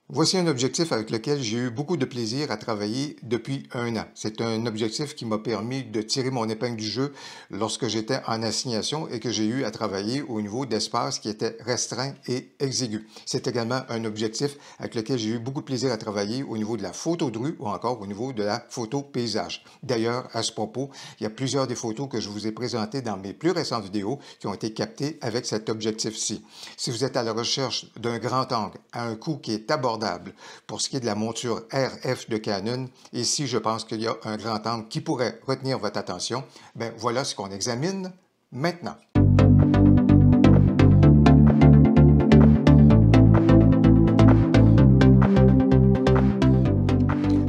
Voici un objectif avec lequel j'ai eu beaucoup de plaisir à travailler depuis un an. C'est un objectif qui m'a permis de tirer mon épingle du jeu lorsque j'étais en assignation et que j'ai eu à travailler au niveau d'espace qui était restreint et exigu. C'est également un objectif avec lequel j'ai eu beaucoup de plaisir à travailler au niveau de la photo de rue ou encore au niveau de la photo paysage. D'ailleurs, à ce propos, il y a plusieurs des photos que je vous ai présentées dans mes plus récentes vidéos qui ont été captées avec cet objectif-ci. Si vous êtes à la recherche d'un grand angle à un coût qui est abordable, pour ce qui est de la monture RF de Canon, ici je pense qu'il y a un grand angle qui pourrait retenir votre attention. Bien, voilà ce qu'on examine maintenant.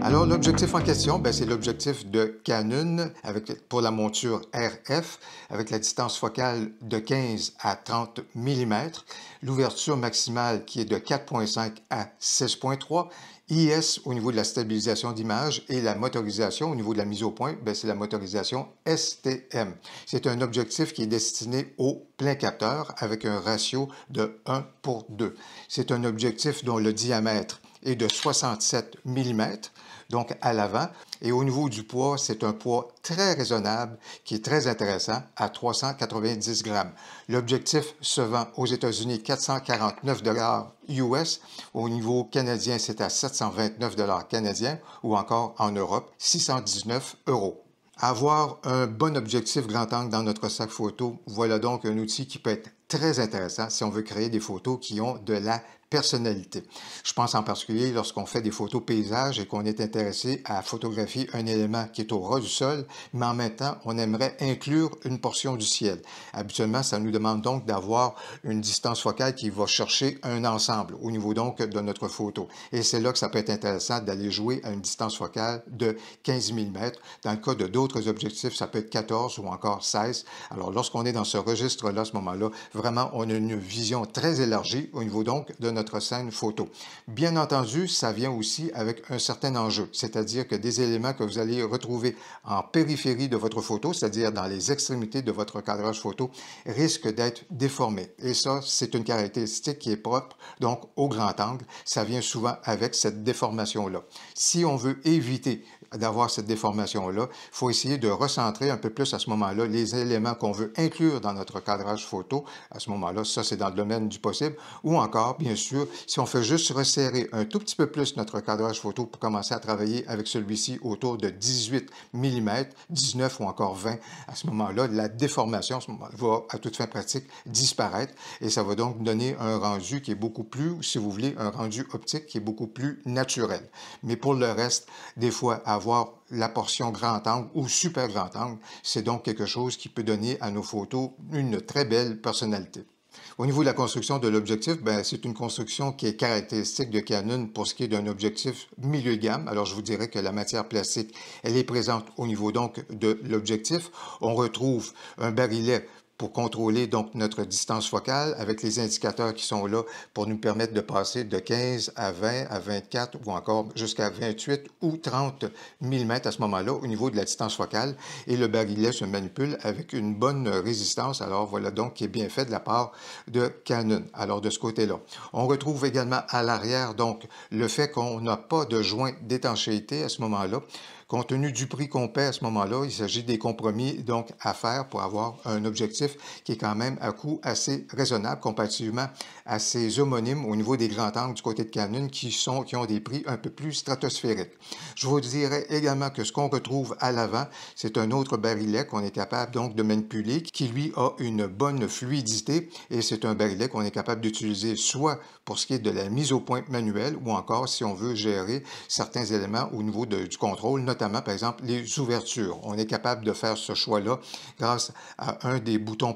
Alors, l'objectif en question, c'est l'objectif de Canon pour la monture RF avec la distance focale de 15 à 30 mm, l'ouverture maximale qui est de 4.5 à 6.3, IS au niveau de la stabilisation d'image et la motorisation au niveau de la mise au point, c'est la motorisation STM. C'est un objectif qui est destiné au plein capteur avec un ratio de 1:2. C'est un objectif dont le diamètre est de 67 mm, donc à l'avant. Et au niveau du poids, c'est un poids très raisonnable qui est très intéressant à 390 grammes. L'objectif se vend aux États-Unis 449 US. Au niveau canadien, c'est à 729 canadiens ou encore en Europe, 619 €. Avoir un bon objectif grand angle dans notre sac photo, voilà donc un outil qui peut être très intéressant si on veut créer des photos qui ont de la personnalité. Je pense en particulier lorsqu'on fait des photos paysages et qu'on est intéressé à photographier un élément qui est au ras du sol, mais en même temps, on aimerait inclure une portion du ciel. Habituellement, ça nous demande donc d'avoir une distance focale qui va chercher un ensemble au niveau donc de notre photo. Et c'est là que ça peut être intéressant d'aller jouer à une distance focale de 15 mm. Dans le cas de d'autres objectifs, ça peut être 14 ou encore 16. Alors, lorsqu'on est dans ce registre-là, à ce moment-là, vraiment, on a une vision très élargie au niveau donc de notre scène photo. Bien entendu, ça vient aussi avec un certain enjeu, c'est-à-dire que des éléments que vous allez retrouver en périphérie de votre photo, c'est-à-dire dans les extrémités de votre cadrage photo, risquent d'être déformés. Et ça, c'est une caractéristique qui est propre, donc au grand angle. Ça vient souvent avec cette déformation-là. Si on veut éviter d'avoir cette déformation-là, il faut essayer de recentrer un peu plus à ce moment-là les éléments qu'on veut inclure dans notre cadrage photo. À ce moment-là, ça, c'est dans le domaine du possible. Ou encore, bien sûr, si on fait juste resserrer un tout petit peu plus notre cadrage photo pour commencer à travailler avec celui-ci autour de 18 mm, 19 ou encore 20, à ce moment-là, la déformation, à ce moment-là, va à toute fin pratique disparaître et ça va donc donner un rendu qui est beaucoup plus, si vous voulez, un rendu optique qui est beaucoup plus naturel. Mais pour le reste, des fois, avoir la portion grand angle ou super grand angle, c'est donc quelque chose qui peut donner à nos photos une très belle personnalité. Au niveau de la construction de l'objectif, c'est une construction qui est caractéristique de Canon pour ce qui est d'un objectif milieu de gamme. Alors, je vous dirais que la matière plastique, elle est présente au niveau donc de l'objectif. On retrouve un barillet pour contrôler donc notre distance focale avec les indicateurs qui sont là pour nous permettre de passer de 15 à 20, à 24 ou encore jusqu'à 28 ou 30 mm à ce moment-là au niveau de la distance focale. Et le barillet se manipule avec une bonne résistance. Alors voilà donc qui est bien fait de la part de Canon. Alors de ce côté-là. On retrouve également à l'arrière donc le fait qu'on n'a pas de joint d'étanchéité à ce moment-là. Compte tenu du prix qu'on paie à ce moment-là, il s'agit des compromis donc à faire pour avoir un objectif qui est quand même à coût assez raisonnable comparativement à ses homonymes au niveau des grands angles du côté de Canon qui ont des prix un peu plus stratosphériques. Je vous dirais également que ce qu'on retrouve à l'avant, c'est un autre barillet qu'on est capable donc de manipuler qui lui a une bonne fluidité et c'est un barillet qu'on est capable d'utiliser soit pour ce qui est de la mise au point manuelle ou encore si on veut gérer certains éléments au niveau du contrôle, notamment par exemple les ouvertures. On est capable de faire ce choix-là grâce à un des boutons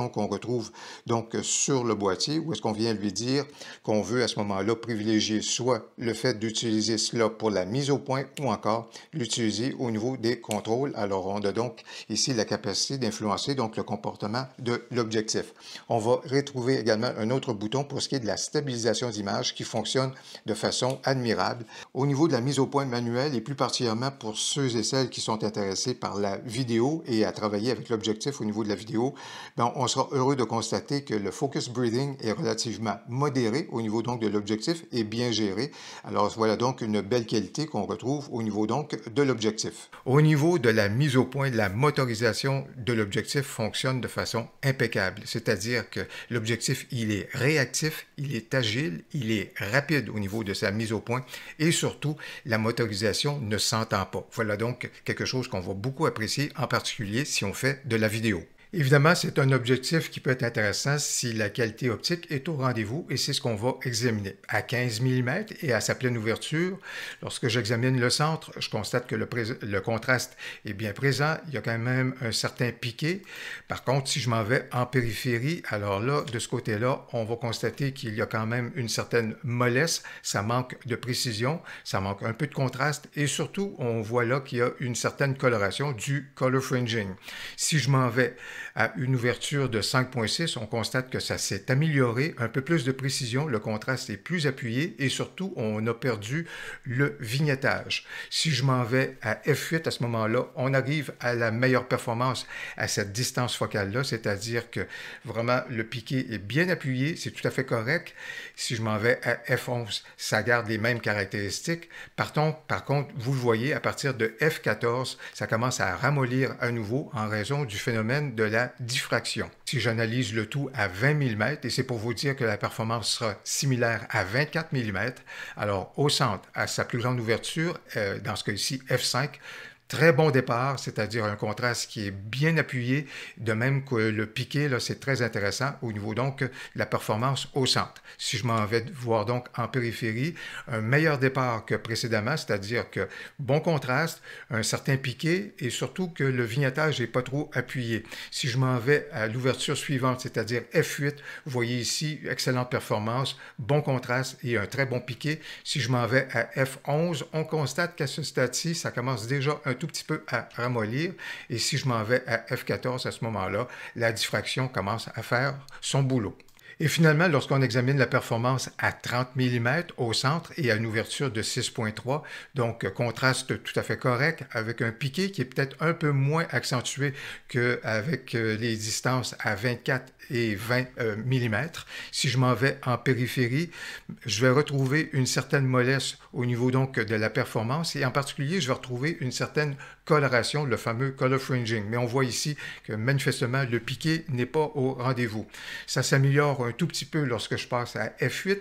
qu'on retrouve donc sur le boîtier où est-ce qu'on vient lui dire qu'on veut à ce moment-là privilégier soit le fait d'utiliser cela pour la mise au point ou encore l'utiliser au niveau des contrôles. Alors on a donc ici la capacité d'influencer donc le comportement de l'objectif. On va retrouver également un autre bouton pour ce qui est de la stabilisation d'image qui fonctionne de façon admirable. Au niveau de la mise au point manuelle et plus particulièrement particulièrement pour ceux et celles qui sont intéressés par la vidéo et à travailler avec l'objectif au niveau de la vidéo, ben, on sera heureux de constater que le focus breathing est relativement modéré au niveau donc de l'objectif et bien géré. Alors voilà donc une belle qualité qu'on retrouve au niveau donc de l'objectif. Au niveau de la mise au point, la motorisation de l'objectif fonctionne de façon impeccable, c'est-à-dire que l'objectif, il est réactif, il est agile, il est rapide au niveau de sa mise au point et surtout, la motorisation ne s'entend pas. Voilà donc quelque chose qu'on va beaucoup apprécier, en particulier si on fait de la vidéo. Évidemment, c'est un objectif qui peut être intéressant si la qualité optique est au rendez-vous et c'est ce qu'on va examiner. À 15 mm et à sa pleine ouverture, lorsque j'examine le centre, je constate que le contraste est bien présent. Il y a quand même un certain piqué. Par contre, si je m'en vais en périphérie, alors là, de ce côté-là, on va constater qu'il y a quand même une certaine mollesse. Ça manque de précision, ça manque un peu de contraste et surtout, on voit là qu'il y a une certaine coloration du color fringing. Si je m'en vais à une ouverture de 5.6, on constate que ça s'est amélioré, un peu plus de précision, le contraste est plus appuyé et surtout, on a perdu le vignettage. Si je m'en vais à f8, à ce moment-là, on arrive à la meilleure performance à cette distance focale-là, c'est-à-dire que vraiment le piqué est bien appuyé, c'est tout à fait correct. Si je m'en vais à f11, ça garde les mêmes caractéristiques. Par contre, vous le voyez, à partir de f14, ça commence à ramollir à nouveau en raison du phénomène de la diffraction. Si j'analyse le tout à 20 mm, et c'est pour vous dire que la performance sera similaire à 24 mm, alors au centre, à sa plus grande ouverture, dans ce cas-ci f5, très bon départ, c'est-à-dire un contraste qui est bien appuyé, de même que le piqué, là, c'est très intéressant au niveau donc de la performance au centre. Si je m'en vais voir donc en périphérie, un meilleur départ que précédemment, c'est-à-dire que bon contraste, un certain piqué et surtout que le vignettage n'est pas trop appuyé. Si je m'en vais à l'ouverture suivante, c'est-à-dire F8, vous voyez ici, excellente performance, bon contraste et un très bon piqué. Si je m'en vais à F11, on constate qu'à ce stade-ci, ça commence déjà un tout petit peu à ramollir. Et si je m'en vais à F14, à ce moment-là, la diffraction commence à faire son boulot. Et finalement, lorsqu'on examine la performance à 30 mm au centre et à une ouverture de 6.3, donc contraste tout à fait correct avec un piqué qui est peut-être un peu moins accentué qu'avec les distances à 24 et 20 mm. Si je m'en vais en périphérie, je vais retrouver une certaine mollesse au niveau donc de la performance et en particulier, je vais retrouver une certaine coloration, le fameux color fringing. Mais on voit ici que manifestement, le piqué n'est pas au rendez-vous. Ça s'améliore un tout petit peu lorsque je passe à F8.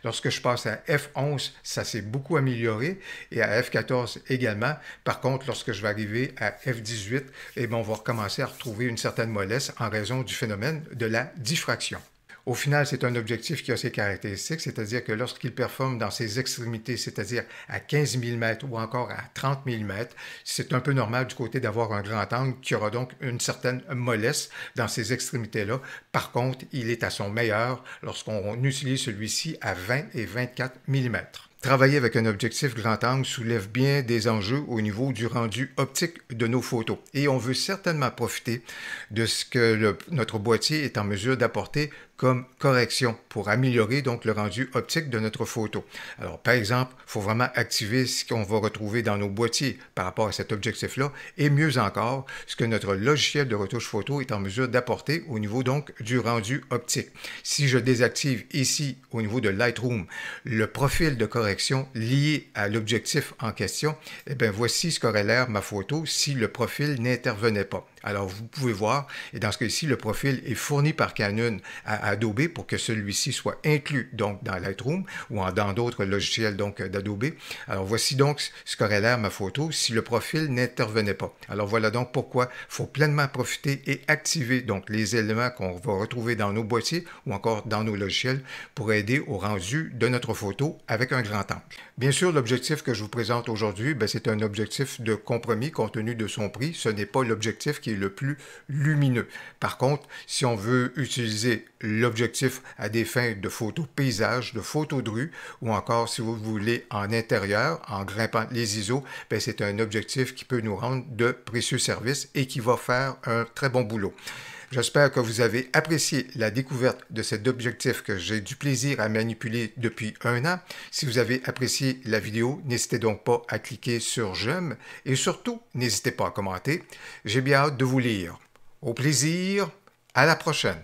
Lorsque je passe à F11, ça s'est beaucoup amélioré et à F14 également. Par contre, lorsque je vais arriver à F18, eh bien, on va recommencer à retrouver une certaine mollesse en raison du phénomène de la diffraction. Au final, c'est un objectif qui a ses caractéristiques, c'est-à-dire que lorsqu'il performe dans ses extrémités, c'est-à-dire à 15 mm ou encore à 30 mm, c'est un peu normal du côté d'avoir un grand angle qui aura donc une certaine mollesse dans ces extrémités-là. Par contre, il est à son meilleur lorsqu'on utilise celui-ci à 20 et 24 mm. Travailler avec un objectif grand angle soulève bien des enjeux au niveau du rendu optique de nos photos. Et on veut certainement profiter de ce que notre boîtier est en mesure d'apporter comme correction pour améliorer donc le rendu optique de notre photo. Alors, par exemple, il faut vraiment activer ce qu'on va retrouver dans nos boîtiers par rapport à cet objectif-là et mieux encore, ce que notre logiciel de retouche photo est en mesure d'apporter au niveau donc du rendu optique. Si je désactive ici au niveau de Lightroom le profil de correction lié à l'objectif en question, eh bien voici ce qu'aurait l'air ma photo si le profil n'intervenait pas. Alors, vous pouvez voir, et dans ce cas-ci, le profil est fourni par Canon à Adobe pour que celui-ci soit inclus donc dans Lightroom ou dans d'autres logiciels donc d'Adobe. Alors, voici donc ce qu'aurait l'air ma photo si le profil n'intervenait pas. Alors, voilà donc pourquoi il faut pleinement profiter et activer donc les éléments qu'on va retrouver dans nos boîtiers ou encore dans nos logiciels pour aider au rendu de notre photo avec un grand angle. Bien sûr, l'objectif que je vous présente aujourd'hui, c'est un objectif de compromis compte tenu de son prix. Ce n'est pas l'objectif qui est le plus lumineux. Par contre, si on veut utiliser l'objectif à des fins de photos paysage, de photos de rue, ou encore si vous voulez en intérieur, en grimpant les ISO, c'est un objectif qui peut nous rendre de précieux services et qui va faire un très bon boulot. J'espère que vous avez apprécié la découverte de cet objectif que j'ai du plaisir à manipuler depuis 1 an. Si vous avez apprécié la vidéo, n'hésitez donc pas à cliquer sur j'aime et surtout, n'hésitez pas à commenter. J'ai bien hâte de vous lire. Au plaisir, à la prochaine.